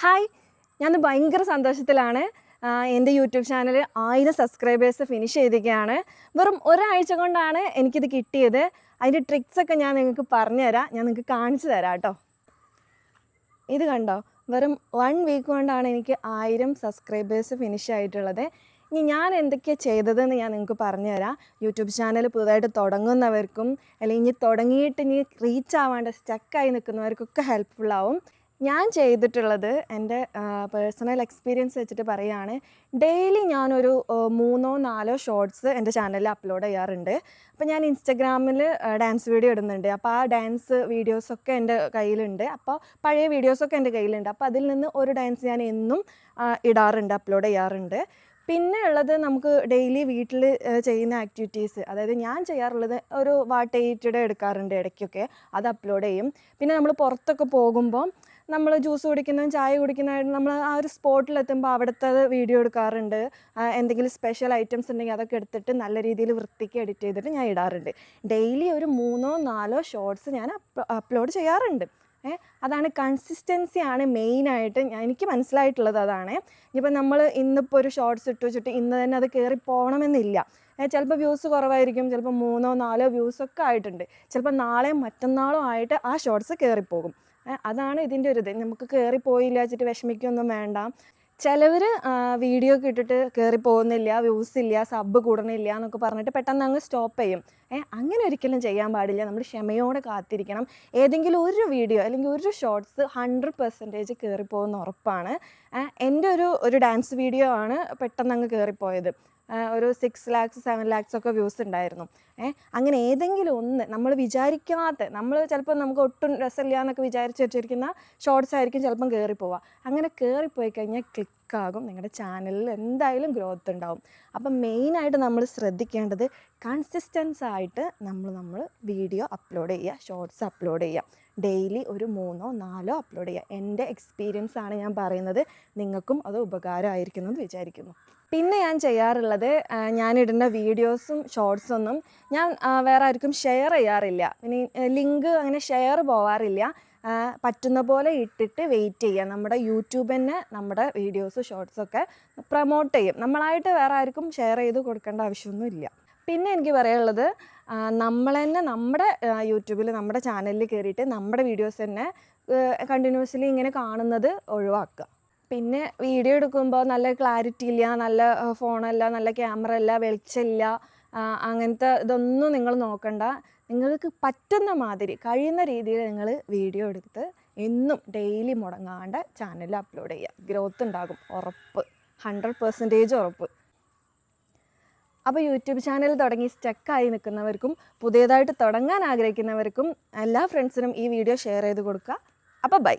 Hi, ഞാൻ ഭയങ്കര സന്തോഷത്തിലാണ്. എൻ്റെ യൂട്യൂബ് ചാനൽ 1000 സബ്സ്ക്രൈബേഴ്സ് ഫിനിഷ് ചെയ്തിരിക്കുകയാണ്. വെറും ഒരാഴ്ച കൊണ്ടാണ് എനിക്കിത് കിട്ടിയത്. അതിൻ്റെ ട്രിക്സൊക്കെ ഞാൻ നിങ്ങൾക്ക് പറഞ്ഞുതരാം, ഞാൻ നിങ്ങൾക്ക് കാണിച്ചു തരാം കേട്ടോ. ഇത് കണ്ടോ, വെറും 1 വീക്ക് കൊണ്ടാണ് എനിക്ക് 1000 സബ്സ്ക്രൈബേഴ്സ് ഫിനിഷ് ആയിട്ടുള്ളത്. ഇനി ഞാൻ എന്തൊക്കെയാണ് ചെയ്തതെന്ന് ഞാൻ നിങ്ങൾക്ക് പറഞ്ഞുതരാം. യൂട്യൂബ് ചാനൽ പുതുതായിട്ട് തുടങ്ങുന്നവർക്കും അല്ലെങ്കിൽ ഇനി തുടങ്ങിയിട്ട് ഇനി റീച്ച് ആവാണ്ട് സ്റ്റക്കായി നിൽക്കുന്നവർക്കൊക്കെ ഹെൽപ്ഫുള്ളാവും. ഞാൻ ചെയ്തിട്ടുള്ളത് എൻ്റെ പേഴ്സണൽ എക്സ്പീരിയൻസ് വെച്ചിട്ട് പറയുകയാണ്. ഡെയിലി ഞാനൊരു 3-4 ഷോർട്സ് എൻ്റെ ചാനലിൽ അപ്ലോഡ് ചെയ്യാറുണ്ട്. അപ്പോൾ ഞാൻ ഇൻസ്റ്റഗ്രാമിൽ ഡാൻസ് വീഡിയോ ഇടുന്നുണ്ട്. അപ്പോൾ ആ ഡാൻസ് വീഡിയോസൊക്കെ എൻ്റെ കയ്യിലുണ്ട്. അപ്പോൾ പഴയ വീഡിയോസൊക്കെ എൻ്റെ കയ്യിലുണ്ട്. അപ്പോൾ അതിൽ നിന്ന് ഒരു ഡാൻസ് ഞാൻ എന്നും ഇടാറുണ്ട്, അപ്ലോഡ് ചെയ്യാറുണ്ട്. പിന്നെ ഉള്ളത് നമുക്ക് ഡെയിലി വീട്ടിൽ ചെയ്യുന്ന ആക്ടിവിറ്റീസ്, അതായത് ഞാൻ ചെയ്യാറുള്ളത് ഒരു വാട്ടേറ്റഡ് എടുക്കാറുണ്ട് ഇടയ്ക്കൊക്കെ, അത് അപ്ലോഡ് ചെയ്യും. പിന്നെ നമ്മൾ പുറത്തൊക്കെ പോകുമ്പോൾ നമ്മൾ ജ്യൂസ് കുടിക്കുന്നതും ചായ കുടിക്കുന്നതായിട്ട് നമ്മൾ ആ ഒരു സ്പോട്ടിലെത്തുമ്പോൾ അവിടുത്തെ വീഡിയോ എടുക്കാറുണ്ട്. എന്തെങ്കിലും സ്പെഷ്യൽ ഐറ്റംസ് ഉണ്ടെങ്കിൽ അതൊക്കെ എടുത്തിട്ട് നല്ല രീതിയിൽ വൃത്തിക്ക് എഡിറ്റ് ചെയ്തിട്ട് ഞാൻ ഇടാറുണ്ട്. ഡെയിലി ഒരു 3-4 ഷോർട്സ് ഞാൻ അപ്ലോഡ് ചെയ്യാറുണ്ട്. അതാണ് കൺസിസ്റ്റൻസിയാണ് മെയിനായിട്ട് എനിക്ക് മനസ്സിലായിട്ടുള്ളത്. അതാണ്. ഇനിയിപ്പോൾ നമ്മൾ ഇന്നിപ്പോൾ ഒരു ഷോർട്സ് ഇട്ട് വെച്ചിട്ട് ഇന്ന് തന്നെ അത് കയറി പോകണമെന്നില്ല. ചിലപ്പോൾ വ്യൂസ് കുറവായിരിക്കും, ചിലപ്പോൾ 3-4 വ്യൂസൊക്കെ ആയിട്ടുണ്ട്, ചിലപ്പോൾ നാളെയും മറ്റന്നാളും ആയിട്ട് ആ ഷോർട്സ് കയറിപ്പോകും. അതാണ് ഇതിൻ്റെ ഒരു ഇത്. നമുക്ക് കയറിപ്പോയില്ല വെച്ചിട്ട് വിഷമിക്കൊന്നും വേണ്ട. ചിലവർ വീഡിയോ ഒക്കെ ഇട്ടിട്ട് കയറി പോകുന്നില്ല, വ്യൂസ് ഇല്ല, സബ് കൂടണില്ല എന്നൊക്കെ പറഞ്ഞിട്ട് പെട്ടെന്ന് അങ്ങ് സ്റ്റോപ്പ് ചെയ്യും. അങ്ങനെ ഒരിക്കലും ചെയ്യാൻ പാടില്ല. നമ്മൾ ക്ഷമയോടെ കാത്തിരിക്കണം. ഏതെങ്കിലും ഒരു വീഡിയോ അല്ലെങ്കിൽ ഒരു ഷോർട്സ് 100% കയറിപ്പോകുന്ന ഉറപ്പാണ്. എൻ്റെ ഒരു ഡാൻസ് വീഡിയോ ആണ് പെട്ടെന്ന് അങ്ങ് കയറിപ്പോയത്. ഒരു 6 lakhs 7 lakhs ഒക്കെ വ്യൂസ് ഉണ്ടായിരുന്നു. അങ്ങനെ ഏതെങ്കിലും ഒന്ന് നമ്മൾ വിചാരിക്കാത്ത, നമ്മൾ ചിലപ്പോൾ നമുക്ക് ഒട്ടും രസമില്ല എന്നൊക്കെ വിചാരിച്ച് വെച്ചിരിക്കുന്ന ഷോർട്സ് ആയിരിക്കും ചിലപ്പം കയറിപ്പോവുക. അങ്ങനെ കയറിപ്പോയി കഴിഞ്ഞാൽ ക്ലിക്കാകും, നിങ്ങളുടെ ചാനലിൽ എന്തായാലും ഗ്രോത്ത് ഉണ്ടാവും. അപ്പം മെയിനായിട്ട് നമ്മൾ ശ്രദ്ധിക്കേണ്ടത് കൺസിസ്റ്റൻസ് ആയിട്ട് നമ്മൾ വീഡിയോ അപ്ലോഡ് ചെയ്യുക, ഷോർട്സ് അപ്ലോഡ് ചെയ്യുക. ഡെയിലി ഒരു 3-4 അപ്ലോഡ് ചെയ്യുക. എൻ്റെ എക്സ്പീരിയൻസ് ആണ് ഞാൻ പറയുന്നത്. നിങ്ങൾക്കും അത് ഉപകാരമായിരിക്കുന്നു എന്ന് വിചാരിക്കുന്നു. പിന്നെ ഞാൻ ചെയ്യാറുള്ളത്, ഞാനിടുന്ന വീഡിയോസും ഷോർട്സൊന്നും ഞാൻ വേറെ ആർക്കും ഷെയർ ചെയ്യാറില്ല. പിന്നെ ലിങ്ക് അങ്ങനെ ഷെയർ പോവാറില്ല. പറ്റുന്ന പോലെ ഇട്ടിട്ട് വെയിറ്റ് ചെയ്യുക. നമ്മുടെ യൂട്യൂബ് തന്നെ നമ്മുടെ വീഡിയോസ് ഷോർട്സൊക്കെ പ്രൊമോട്ട് ചെയ്യും. നമ്മളായിട്ട് വേറെ ആർക്കും ഷെയർ ചെയ്ത് കൊടുക്കേണ്ട ആവശ്യമൊന്നുമില്ല. പിന്നെ എനിക്ക് പറയാനുള്ളത്, നമ്മൾ തന്നെ നമ്മുടെ യൂട്യൂബിൽ നമ്മുടെ ചാനലിൽ കയറിയിട്ട് നമ്മുടെ വീഡിയോസ് തന്നെ കണ്ടിന്യൂസ്ലി ഇങ്ങനെ കാണുന്നത് ഒഴിവാക്കുക. പിന്നെ വീഡിയോ എടുക്കുമ്പോൾ നല്ല ക്ലാരിറ്റി ഇല്ല, നല്ല ഫോണല്ല, നല്ല ക്യാമറ അല്ല, വെളിച്ചമില്ല, അങ്ങനത്തെ ഇതൊന്നും നിങ്ങൾ നോക്കണ്ട. നിങ്ങൾക്ക് പറ്റുന്ന മാതിരി കഴിയുന്ന രീതിയിൽ നിങ്ങൾ വീഡിയോ എടുത്ത് എന്നും ഡെയിലി മുടങ്ങാണ്ട് ചാനലിൽ അപ്ലോഡ് ചെയ്യുക. ഗ്രോത്ത് ഉണ്ടാകും, ഉറപ്പ്, 100% ഉറപ്പ്. അപ്പോൾ യൂട്യൂബ് ചാനൽ തുടങ്ങി സ്റ്റക്കായി നിൽക്കുന്നവർക്കും പുതിയതായിട്ട് തുടങ്ങാൻ ആഗ്രഹിക്കുന്നവർക്കും എല്ലാ ഫ്രണ്ട്സിനും ഈ വീഡിയോ ഷെയർ ചെയ്ത് കൊടുക്കുക. അപ്പോൾ ബൈ.